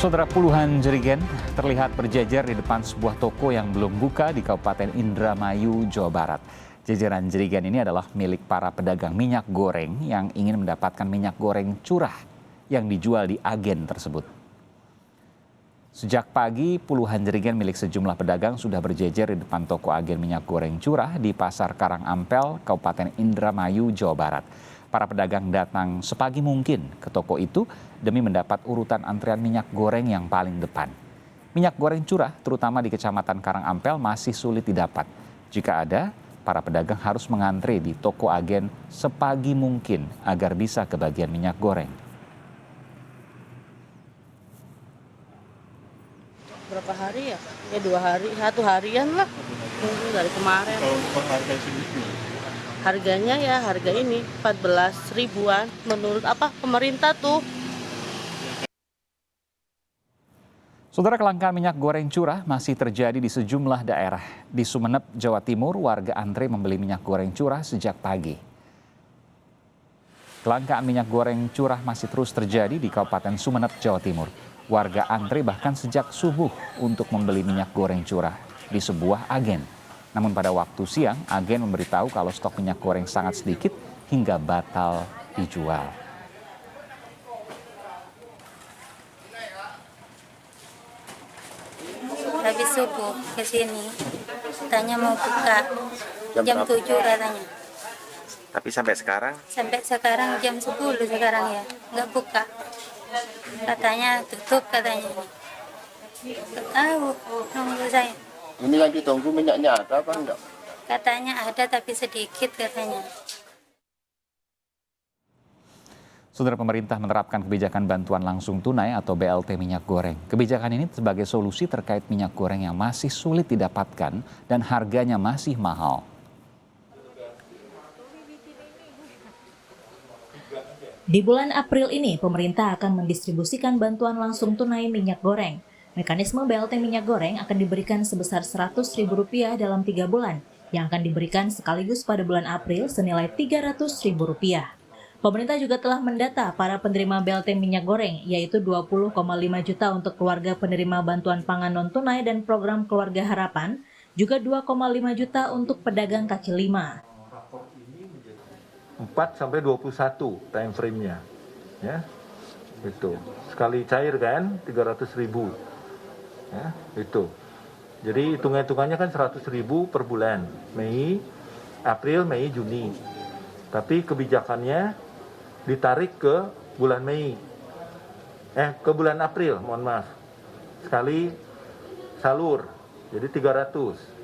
Saudara, puluhan jerigen terlihat berjejer di depan sebuah toko yang belum buka di Kabupaten Indramayu, Jawa Barat. Jajaran jerigen ini adalah milik para pedagang minyak goreng yang ingin mendapatkan minyak goreng curah yang dijual di agen tersebut. Sejak pagi, puluhan jerigen milik sejumlah pedagang sudah berjejer di depan toko agen minyak goreng curah di Pasar Karangampel, Kabupaten Indramayu, Jawa Barat. Para pedagang datang sepagi mungkin ke toko itu demi mendapat urutan antrian minyak goreng yang paling depan. Minyak goreng curah, terutama di Kecamatan Karangampel, masih sulit didapat. Jika ada, para pedagang harus mengantre di toko agen sepagi mungkin agar bisa kebagian minyak goreng. Berapa hari ya? Ya 2 hari, 1 harian lah. Tunggu dari kemarin. Kalau harga sini Harganya ya harga ini 14 ribuan menurut pemerintah tuh. Saudara, kelangkaan minyak goreng curah masih terjadi di sejumlah daerah. Di Sumeneb, Jawa Timur, warga antre membeli minyak goreng curah sejak pagi. Kelangkaan minyak goreng curah masih terus terjadi di Kabupaten Sumeneb, Jawa Timur. Warga antre bahkan sejak subuh untuk membeli minyak goreng curah di sebuah agen. Namun pada waktu siang, agen memberitahu kalau stok minyak goreng sangat sedikit hingga batal dijual. Habis subuh ke sini, katanya mau buka jam 7 katanya. Tapi sampai sekarang? Sampai sekarang jam 10 sekarang ya, nggak buka. Katanya tutup katanya. Nggak tahu, nunggu saya. ini yang ditunggu minyaknya ada apa enggak? Katanya ada tapi sedikit katanya. Saudara, pemerintah menerapkan kebijakan bantuan langsung tunai atau BLT minyak goreng. Kebijakan ini sebagai solusi terkait minyak goreng yang masih sulit didapatkan dan harganya masih mahal. Di bulan April ini, pemerintah akan mendistribusikan bantuan langsung tunai minyak goreng. Mekanisme BLT minyak goreng akan diberikan sebesar Rp100.000 dalam 3 bulan, yang akan diberikan sekaligus pada bulan April senilai Rp300.000. Pemerintah juga telah mendata para penerima BLT minyak goreng, yaitu 20,5 juta untuk keluarga penerima bantuan pangan non-tunai dan program Keluarga Harapan, juga 2,5 juta untuk pedagang kaki lima. 4-21 time frame-nya, ya, itu sekali cair kan 300.000, ya, itu. Jadi hitungannya kan 100.000 per bulan, April, Mei, Juni. Tapi kebijakannya ditarik ke bulan ke bulan April, mohon maaf, sekali salur, jadi 300.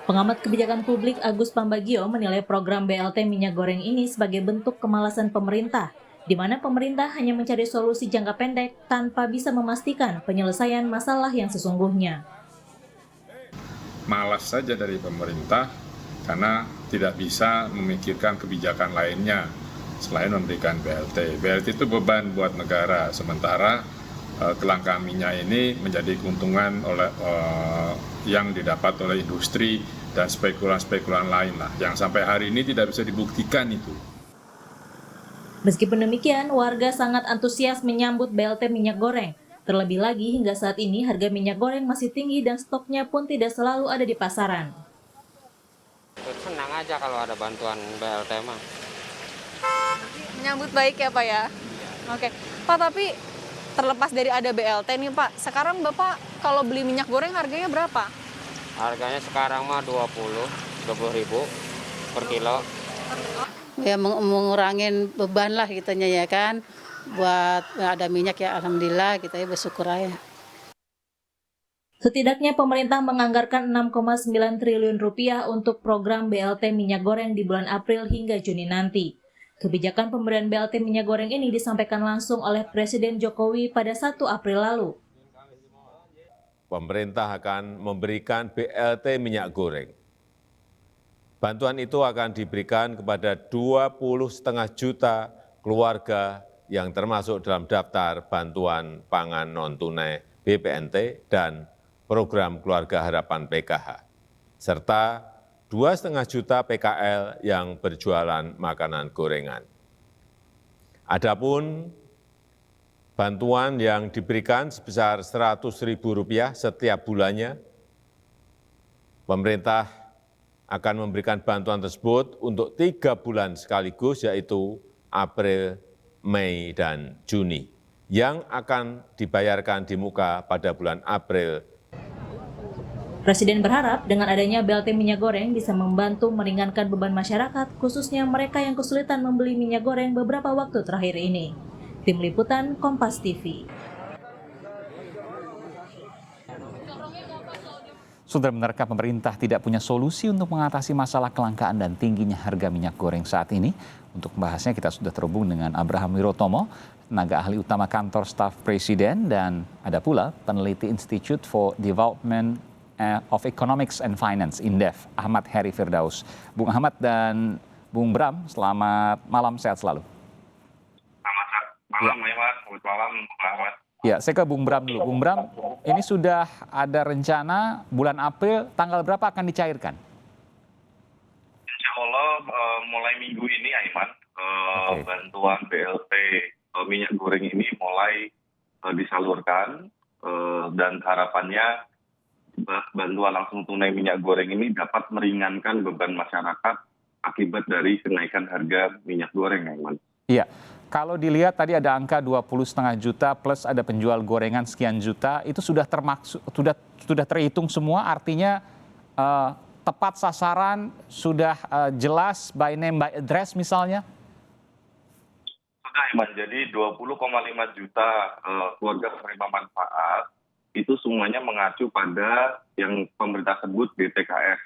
Pengamat kebijakan publik Agus Pambagio menilai program BLT minyak goreng ini sebagai bentuk kemalasan pemerintah, di mana pemerintah hanya mencari solusi jangka pendek tanpa bisa memastikan penyelesaian masalah yang sesungguhnya. Malas saja dari pemerintah karena tidak bisa memikirkan kebijakan lainnya selain memberikan BLT. BLT itu beban buat negara, sementara kelangkaan minyak ini menjadi keuntungan yang didapat oleh industri dan spekulan-spekulan lain lah, yang sampai hari ini tidak bisa dibuktikan itu. Meskipun demikian, warga sangat antusias menyambut BLT minyak goreng. Terlebih lagi hingga saat ini harga minyak goreng masih tinggi dan stoknya pun tidak selalu ada di pasaran. Senang aja kalau ada bantuan BLT mah. Menyambut baik ya Pak ya? Oke. Pak, tapi terlepas dari ada BLT nih Pak, sekarang Bapak kalau beli minyak goreng harganya berapa? Harganya sekarang mah 20 ribu per kilo. Ya mengurangin beban lah kitanya ya kan. Buat ada minyak ya alhamdulillah kita ya bersyukur aja. Setidaknya pemerintah menganggarkan Rp6,9 triliun untuk program BLT minyak goreng di bulan April hingga Juni nanti. Kebijakan pemberian BLT minyak goreng ini disampaikan langsung oleh Presiden Jokowi pada 1 April lalu. Pemerintah akan memberikan BLT minyak goreng. Bantuan itu akan diberikan kepada 20,5 juta keluarga yang termasuk dalam daftar bantuan pangan non-tunai BPNT dan program Keluarga Harapan PKH, serta 2,5 juta PKL yang berjualan makanan gorengan. Adapun bantuan yang diberikan sebesar Rp100.000 setiap bulannya. Pemerintah akan memberikan bantuan tersebut untuk 3 bulan sekaligus, yaitu April, Mei, dan Juni, yang akan dibayarkan di muka pada bulan April. Presiden berharap dengan adanya BLT minyak goreng bisa membantu meringankan beban masyarakat, khususnya mereka yang kesulitan membeli minyak goreng beberapa waktu terakhir ini. Tim Liputan Kompas TV. Saudara, benarkah pemerintah tidak punya solusi untuk mengatasi masalah kelangkaan dan tingginya harga minyak goreng saat ini? Untuk membahasnya kita sudah terhubung dengan Abraham Wirotomo, tenaga ahli utama kantor staf Presiden, dan ada pula peneliti Institute for Development of Economics and Finance, INDEF, Ahmad Heri Firdaus. Bung Ahmad dan Bung Bram, selamat malam, sehat selalu. Selamat malam, Mas. Selamat malam, Bung Ahmad. Ya, saya ke Bung Bram dulu. Bung Bram, ini sudah ada rencana bulan April, tanggal berapa akan dicairkan? Insya Allah mulai minggu ini, Aiman, bantuan BLT minyak goreng ini mulai disalurkan, dan harapannya bantuan langsung tunai minyak goreng ini dapat meringankan beban masyarakat akibat dari kenaikan harga minyak goreng, Aiman. Iya, kalau dilihat tadi ada angka 20,5 juta plus ada penjual gorengan sekian juta, itu sudah sudah terhitung semua, artinya tepat sasaran, sudah jelas by name by address misalnya? Sudah, Aiman. Jadi 20,5 juta keluarga penerima manfaat itu semuanya mengacu pada yang pemerintah sebut DTKS,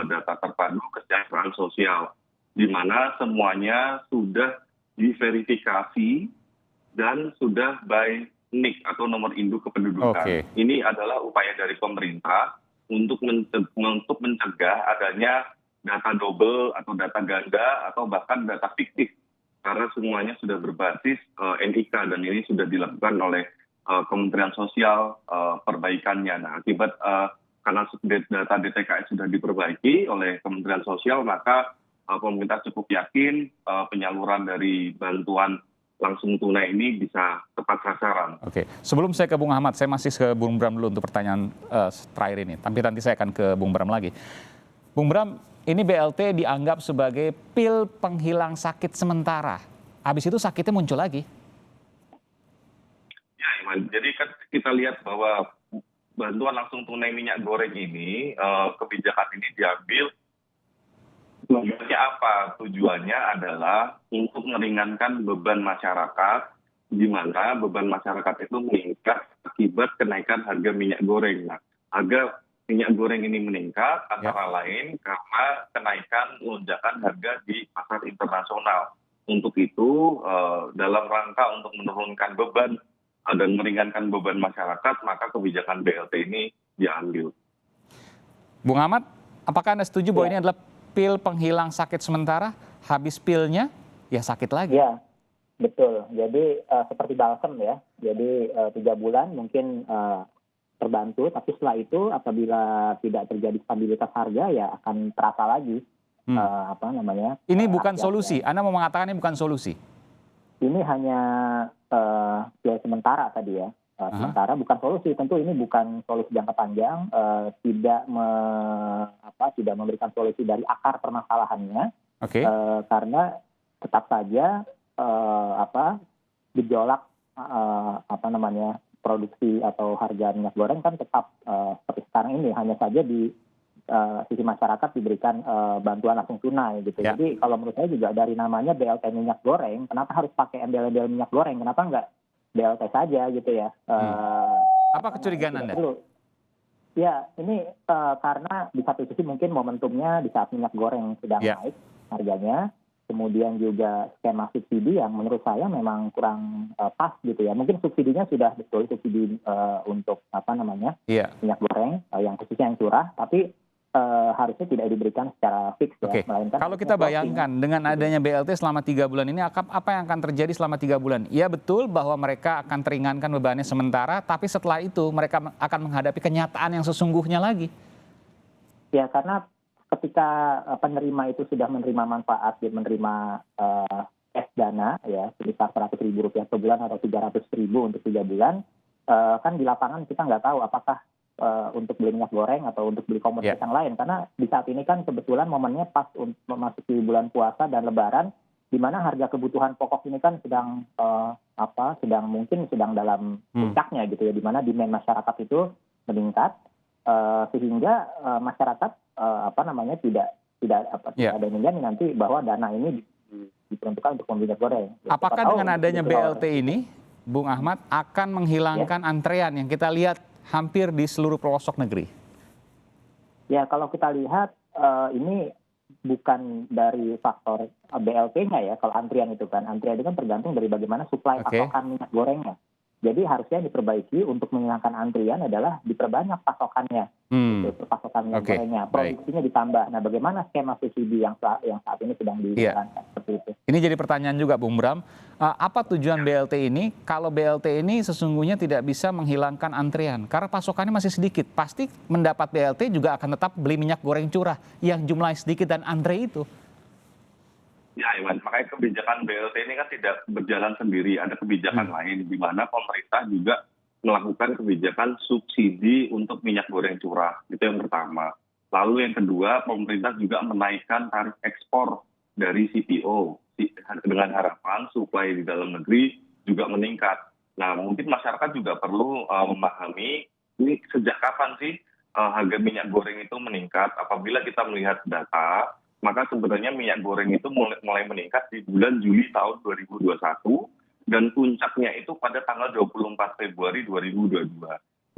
data terpadu kesejahteraan sosial, di mana semuanya sudah diverifikasi dan sudah by NIK atau nomor induk kependudukan. Ini adalah upaya dari pemerintah untuk mencegah adanya data double atau data ganda atau bahkan data fiktif, karena semuanya sudah berbasis NIK dan ini sudah dilakukan oleh Kementerian Sosial perbaikannya. Nah, akibat karena data DTKS sudah diperbaiki oleh Kementerian Sosial, maka pemerintah cukup yakin penyaluran dari bantuan langsung tunai ini bisa tepat sasaran. Oke, sebelum saya ke Bung Ahmad, saya masih ke Bung Bram dulu untuk pertanyaan terakhir ini. Tapi nanti saya akan ke Bung Bram lagi. Bung Bram, ini BLT dianggap sebagai pil penghilang sakit sementara. Habis itu sakitnya muncul lagi. Jadi kan kita lihat bahwa bantuan langsung tunai minyak goreng ini, kebijakan ini diambil, tujuannya apa? Tujuannya adalah untuk meringankan beban masyarakat, di mana beban masyarakat itu meningkat akibat kenaikan harga minyak goreng. Nah, harga minyak goreng ini meningkat antara lain karena kenaikan lonjakan harga di pasar internasional. Untuk itu, dalam rangka untuk menurunkan beban dan meringankan beban masyarakat, maka kebijakan BLT ini diambil. Bung Ahmad, apakah Anda setuju bahwa ini adalah pil penghilang sakit sementara? Habis pilnya, ya sakit lagi. Ya, betul. Jadi seperti balsam ya. Jadi 3 bulan mungkin terbantu, tapi setelah itu apabila tidak terjadi stabilitas harga, ya akan terasa lagi. Ini bukan solusi. Anda mau mengatakan ini bukan solusi? Ini hanya pil sementara tadi ya. Sementara bukan solusi. Tentu ini bukan solusi jangka panjang. Tidak memberikan solusi dari akar permasalahannya. Karena tetap saja gejolak produksi atau harga minyak goreng kan tetap seperti sekarang ini. Hanya saja di sisi masyarakat diberikan bantuan langsung tunai gitu. Jadi kalau menurut saya juga dari namanya BLT minyak goreng, kenapa harus pakai embel-embel minyak goreng? Kenapa enggak BLT saja gitu ya? Apa kecurigaan Anda? Ya, ini karena di satu sisi mungkin momentumnya di saat minyak goreng sedang naik harganya, kemudian juga skema subsidi yang menurut saya memang kurang pas gitu ya. Mungkin subsidinya sudah betul, subsidi untuk minyak goreng yang khususnya yang curah, tapi harusnya tidak diberikan secara fix ya. Melainkan kalau kita bayangkan dengan adanya BLT selama 3 bulan ini, apa yang akan terjadi selama 3 bulan? Ya betul bahwa mereka akan teringankan bebannya sementara, tapi setelah itu mereka akan menghadapi kenyataan yang sesungguhnya lagi. Ya, karena ketika penerima itu sudah menerima manfaat, dia menerima cash dana ya sebesar Rp100.000 per bulan atau Rp300.000 untuk 3 bulan, kan di lapangan kita nggak tahu apakah untuk beli minyak goreng atau untuk beli komoditas yang lain, karena di saat ini kan kebetulan momennya pas untuk memasuki bulan puasa dan Lebaran, di mana harga kebutuhan pokok ini kan sedang sedang dalam puncaknya gitu ya, di mana demand masyarakat itu meningkat, sehingga masyarakat tidak ada menjamin nanti bahwa dana ini diperuntukkan untuk membeli minyak goreng. Apakah dengan adanya BLT ini, Bung Ahmad, akan menghilangkan antrean yang kita lihat hampir di seluruh pelosok negeri? Ya, kalau kita lihat ini bukan dari faktor BLT-nya ya, kalau antrian itu kan tergantung dari bagaimana suplai pasokan minyak gorengnya. Jadi harusnya diperbaiki untuk menghilangkan antrian adalah diperbanyak pasokannya, pasokan minyak gorengnya, produksinya ditambah. Nah, bagaimana skema subsidi yang saat ini sedang dijalankan seperti itu? Ini jadi pertanyaan juga, Bung Bram. Apa tujuan BLT ini? Kalau BLT ini sesungguhnya tidak bisa menghilangkan antrian, karena pasokannya masih sedikit. Pasti mendapat BLT juga akan tetap beli minyak goreng curah yang jumlahnya sedikit dan antre itu. Ya, Iwan, makanya kebijakan BLT ini kan tidak berjalan sendiri. Ada kebijakan lain di mana pemerintah juga melakukan kebijakan subsidi untuk minyak goreng curah. Itu yang pertama. Lalu yang kedua, pemerintah juga menaikkan tarif ekspor dari CPO dengan harapan suplai di dalam negeri juga meningkat. Nah, mungkin masyarakat juga perlu memahami ini sejak kapan sih harga minyak goreng itu meningkat. Apabila kita melihat data, maka sebenarnya minyak goreng itu mulai meningkat di bulan Juli tahun 2021 dan puncaknya itu pada tanggal 24 Februari 2022.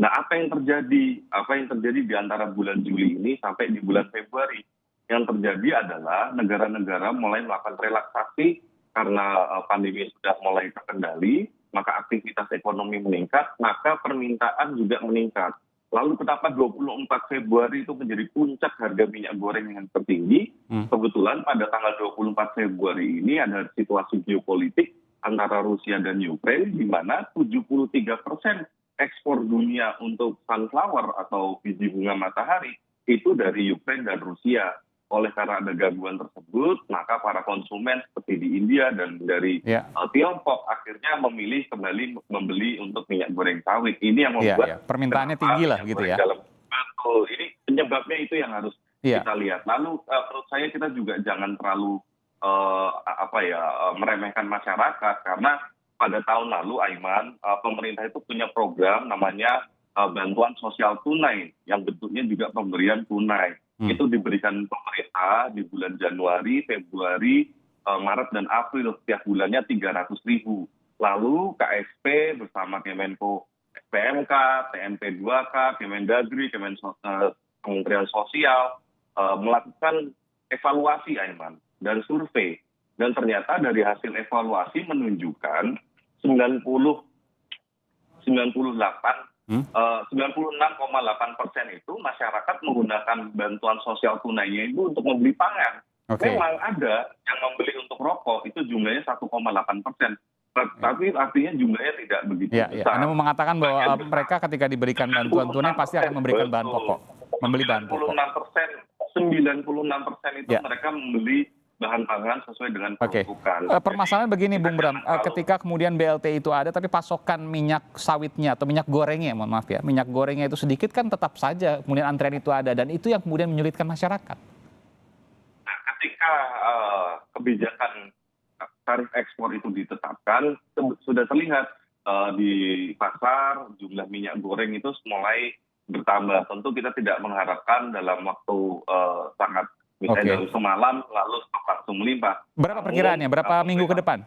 Nah, apa yang terjadi? Apa yang terjadi di antara bulan Juli ini sampai di bulan Februari? Yang terjadi adalah negara-negara mulai melakukan relaksasi karena pandemi sudah mulai terkendali, maka aktivitas ekonomi meningkat, maka permintaan juga meningkat. Lalu kenapa 24 Februari itu menjadi puncak harga minyak goreng yang tertinggi? Kebetulan pada tanggal 24 Februari ini ada situasi geopolitik antara Rusia dan Ukraina, di mana 73% ekspor dunia untuk sunflower atau biji bunga matahari itu dari Ukraina dan Rusia. Oleh karena ada gangguan tersebut, maka para konsumen seperti di India dan dari Tiongkok akhirnya memilih kembali membeli untuk minyak goreng sawit. Ini yang membuat permintaannya tinggi lah gitu ya. Betul, ini penyebabnya itu yang harus kita lihat. Lalu menurut saya kita juga jangan terlalu meremehkan masyarakat, karena pada tahun lalu, Aiman, pemerintah itu punya program namanya bantuan sosial tunai yang bentuknya juga pemberian tunai. Itu diberikan pemerintah di bulan Januari, Februari, Maret, dan April. Setiap bulannya 300.000. Lalu KSP bersama Kemenko PMK, TNP2K, Kemendagri, Kementerian Sosial melakukan evaluasi, Aiman, dan survei. Dan ternyata dari hasil evaluasi menunjukkan 96,8% itu masyarakat menggunakan bantuan sosial tunainya itu untuk membeli pangan. Memang ada yang membeli untuk rokok, itu jumlahnya 1,8%. Tapi artinya jumlahnya tidak begitu besar. Anda mau mengatakan bahwa mereka ketika diberikan bantuan tunai pasti akan memberikan bahan pokok, membeli bahan pokok. 96% itu mereka membeli bahan pangan sesuai dengan peruntukan. Permasalahan begini, Bung Bram, ketika kemudian BLT itu ada tapi pasokan minyak sawitnya atau minyak gorengnya, mohon maaf ya, minyak gorengnya itu sedikit, kan tetap saja kemudian antrean itu ada, dan itu yang kemudian menyulitkan masyarakat. Nah, ketika kebijakan tarif ekspor itu ditetapkan, sudah terlihat di pasar jumlah minyak goreng itu mulai bertambah. Tentu kita tidak mengharapkan dalam waktu sangat misalnya dalam semalam lalu stok langsung melimpah. Berapa perkiraannya? Berapa minggu ke depan?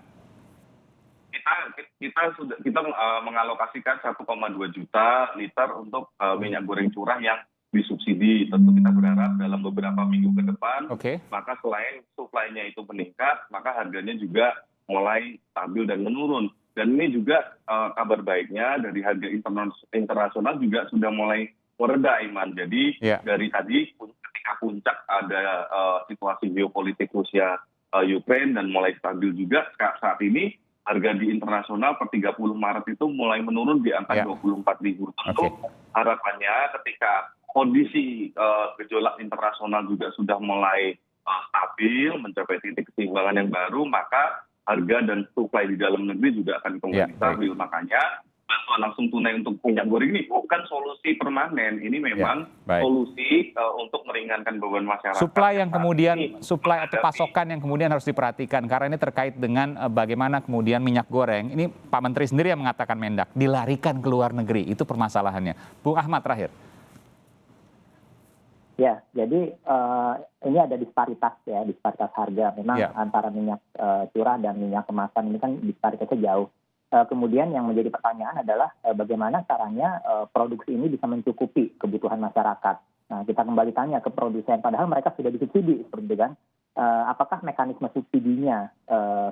Kita mengalokasikan 1,2 juta liter untuk minyak goreng curah yang disubsidi. Tentu kita berharap dalam beberapa minggu ke depan, maka selain suplainya itu meningkat, maka harganya juga mulai stabil dan menurun. Dan ini juga kabar baiknya dari harga internasional juga sudah mulai mereda, Iman. Jadi dari tadi ketika puncak ada situasi geopolitik Rusia Ukraina dan mulai stabil juga, saat ini harga di internasional per 30 Maret itu mulai menurun di angka 24.000. Tentu harapannya ketika kondisi gejolak internasional juga sudah mulai stabil, mencapai titik keseimbangan yang baru, maka harga dan supply di dalam negeri juga akan kembali stabil. Makanya bantuan langsung tunai untuk minyak goreng ini bukan solusi permanen, ini memang solusi untuk meringankan beban masyarakat. Suplai atau pasokan yang kemudian harus diperhatikan, karena ini terkait dengan bagaimana kemudian minyak goreng, ini Pak Menteri sendiri yang mengatakan Mendak, dilarikan ke luar negeri, itu permasalahannya. Bung Ahmad terakhir. Ya, jadi ini ada disparitas harga memang antara minyak curah dan minyak kemasan ini kan disparitasnya jauh. Kemudian yang menjadi pertanyaan adalah bagaimana caranya produksi ini bisa mencukupi kebutuhan masyarakat. Nah, kita kembali tanya ke produsen, padahal mereka sudah disubsidi, seperti itu kan. Apakah mekanisme subsidinya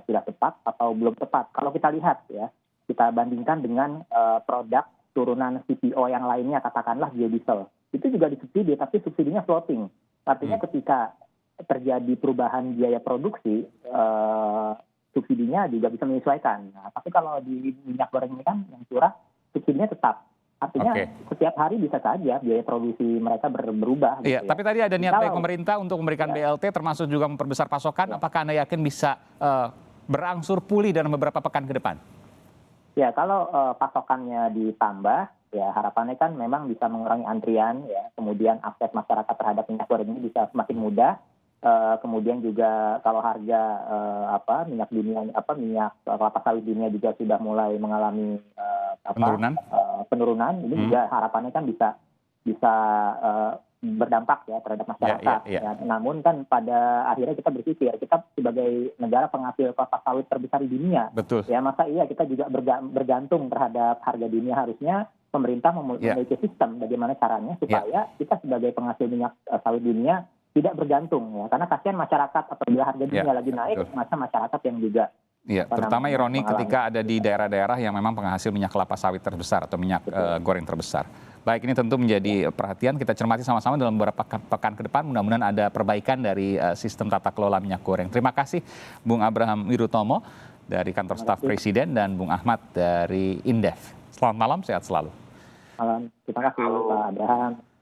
sudah tepat atau belum tepat? Kalau kita lihat ya, kita bandingkan dengan produk turunan CPO yang lainnya, katakanlah biodiesel, itu juga disubsidi, tapi subsidinya floating. Artinya ketika terjadi perubahan biaya produksi, subsidinya juga bisa menyesuaikan. Nah, tapi kalau di minyak goreng ini kan yang curah, subsidinya tetap. Artinya setiap hari bisa saja biaya produksi mereka berubah. Iya, gitu tapi tadi ada niat baik pemerintah untuk memberikan BLT, termasuk juga memperbesar pasokan. Apakah Anda yakin bisa berangsur pulih dalam beberapa pekan ke depan? Ya, kalau pasokannya ditambah, ya harapannya kan memang bisa mengurangi antrian, ya. Kemudian akses masyarakat terhadap minyak goreng ini bisa semakin mudah. Kemudian juga kalau harga minyak kelapa sawit dunia juga sudah mulai mengalami penurunan, ini juga harapannya kan bisa berdampak ya terhadap masyarakat. Ya, namun kan pada akhirnya kita berpikir kita sebagai negara penghasil kelapa sawit terbesar di dunia, ya masa iya kita juga bergantung terhadap harga dunia. Harusnya pemerintah memiliki sistem bagaimana caranya supaya kita sebagai penghasil minyak sawit dunia tidak bergantung, ya, karena kasihan masyarakat apabila harga dunia lagi naik, masa masyarakat yang juga terutama ironi ketika ada di daerah-daerah yang memang penghasil minyak kelapa sawit terbesar atau minyak goreng terbesar. Baik, ini tentu menjadi perhatian, kita cermati sama-sama dalam beberapa pekan ke depan, mudah-mudahan ada perbaikan dari sistem tata kelola minyak goreng. Terima kasih Bung Abraham Wirutomo dari Kantor Staf Presiden dan Bung Ahmad dari Indef. Selamat malam, sehat selalu. Malam, terima kasih Pak Abraham.